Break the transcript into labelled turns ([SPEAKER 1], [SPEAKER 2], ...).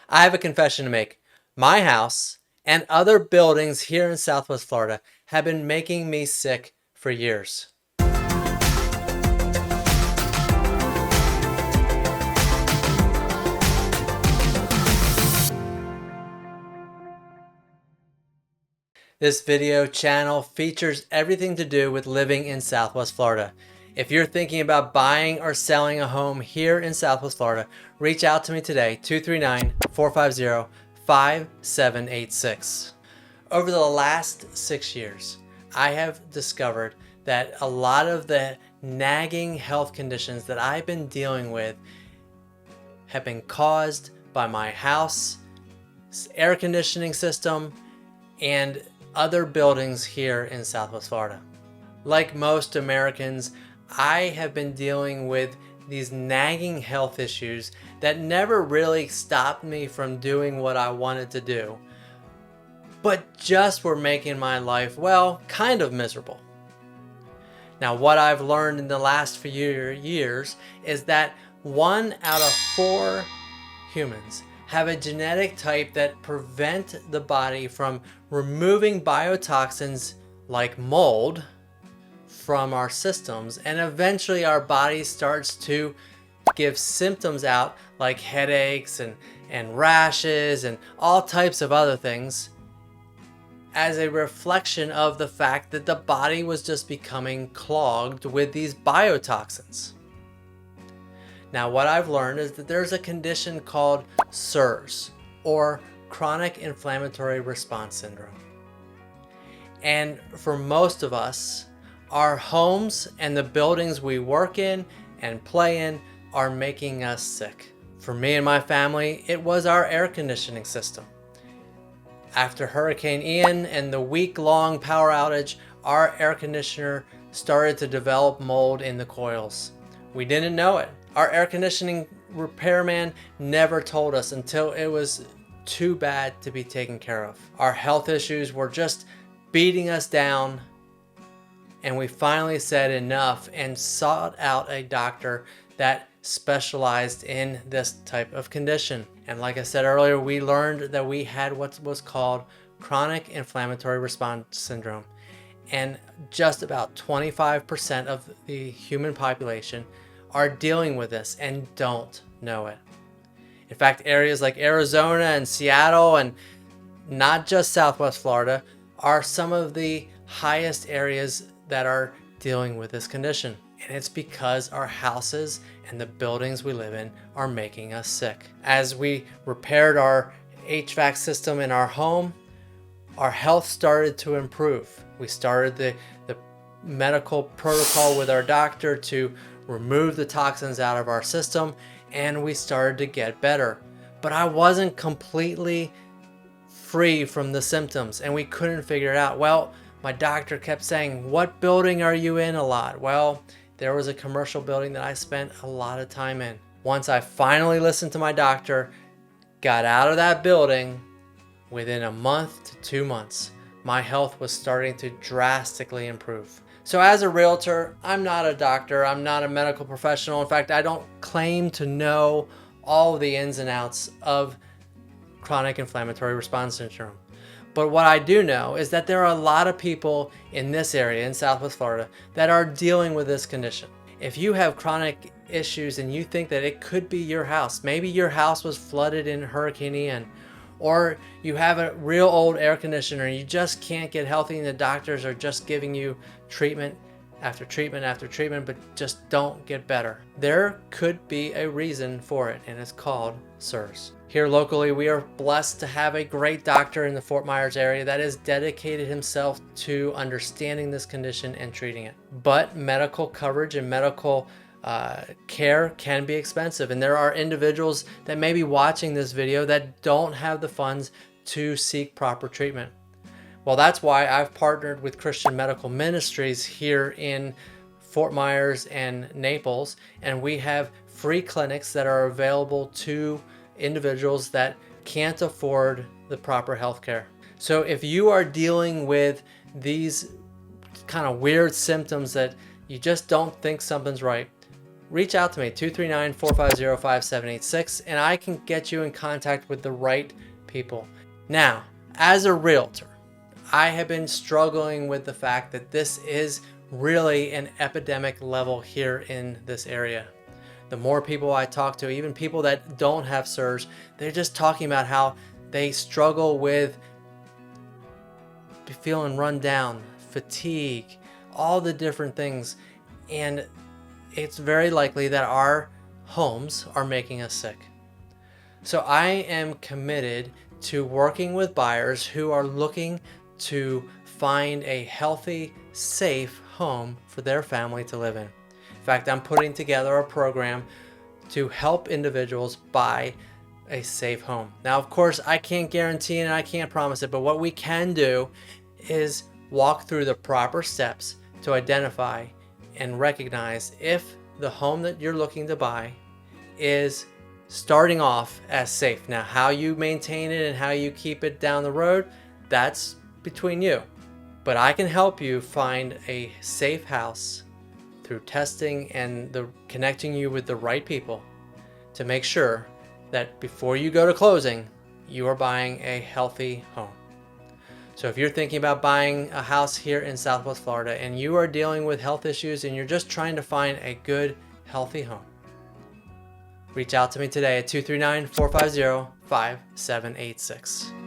[SPEAKER 1] I have a confession to make. My house and other buildings here in Southwest Florida have been making me sick for years. This video channel features everything to do with living in Southwest Florida. If you're thinking about buying or selling a home here in Southwest Florida, reach out to me today, 239-450-5786. Over the last 6 years, I have discovered that a lot of the nagging health conditions that I've been dealing with have been caused by my house, air conditioning system, and other buildings here in Southwest Florida. Like most Americans, I have been dealing with these nagging health issues that never really stopped me from doing what I wanted to do, but just were making my life, well, kind of miserable. Now, what I've learned in the last few years is that 1 out of 4 humans have a genetic type that prevent the body from removing biotoxins like mold from our systems, and eventually our body starts to give symptoms out like headaches and rashes and all types of other things as a reflection of the fact that the body was just becoming clogged with these biotoxins. Now, what I've learned is that there's a condition called CIRS, or Chronic Inflammatory Response Syndrome. And for most of us, our homes and the buildings we work in and play in are making us sick. For me and my family, it was our air conditioning system. After Hurricane Ian and the week-long power outage, our air conditioner started to develop mold in the coils. We didn't know it. Our air conditioning repairman never told us until it was too bad to be taken care of. Our health issues were just beating us down, and we finally said enough and sought out a doctor that specialized in this type of condition. And like I said earlier, we learned that we had what was called Chronic Inflammatory Response Syndrome. And just about 25% of the human population are dealing with this and don't know it. In fact, areas like Arizona and Seattle, and not just Southwest Florida, are some of the highest areas that are dealing with this condition. And it's because our houses and the buildings we live in are making us sick. As we repaired our HVAC system in our home, our health started to improve. We started the medical protocol with our doctor to remove the toxins out of our system, and we started to get better. But I wasn't completely free from the symptoms, and we couldn't figure it out. Well, my doctor kept saying, "What building are you in a lot?" Well, there was a commercial building that I spent a lot of time in. Once I finally listened to my doctor, got out of that building, within a month to 2 months, my health was starting to drastically improve. So as a realtor, I'm not a doctor, I'm not a medical professional. In fact, I don't claim to know all the ins and outs of chronic inflammatory response syndrome. But what I do know is that there are a lot of people in this area in Southwest Florida that are dealing with this condition. If you have chronic issues and you think that it could be your house, maybe your house was flooded in Hurricane Ian, or you have a real old air conditioner and you just can't get healthy and the doctors are just giving you treatment after treatment after treatment, but just don't get better. There could be a reason for it, and it's called CIRS. Here locally, we are blessed to have a great doctor in the Fort Myers area that has dedicated himself to understanding this condition and treating it. But medical coverage and medical care can be expensive, and there are individuals that may be watching this video that don't have the funds to seek proper treatment. Well, that's why I've partnered with Christian Medical Ministries here in Fort Myers and Naples, and we have free clinics that are available to individuals that can't afford the proper health care. So if you are dealing with these kind of weird symptoms that you just don't think something's right, reach out to me, 239-450-5786, and I can get you in contact with the right people. Now, as a realtor, I have been struggling with the fact that this is really an epidemic level here in this area. The more people I talk to, even people that don't have CIRS, they're just talking about how they struggle with feeling run down, fatigue, all the different things. And it's very likely that our homes are making us sick. So I am committed to working with buyers who are looking to find a healthy, safe home for their family to live in. In fact, I'm putting together a program to help individuals buy a safe home. Now, of course, I can't guarantee and I can't promise it, but what we can do is walk through the proper steps to identify and recognize if the home that you're looking to buy is starting off as safe. Now, how you maintain it and how you keep it down the road, that's between you. But I can help you find a safe house through testing and connecting you with the right people to make sure that before you go to closing, you are buying a healthy home. So if you're thinking about buying a house here in Southwest Florida and you are dealing with health issues and you're just trying to find a good, healthy home, reach out to me today at 239-450-5786.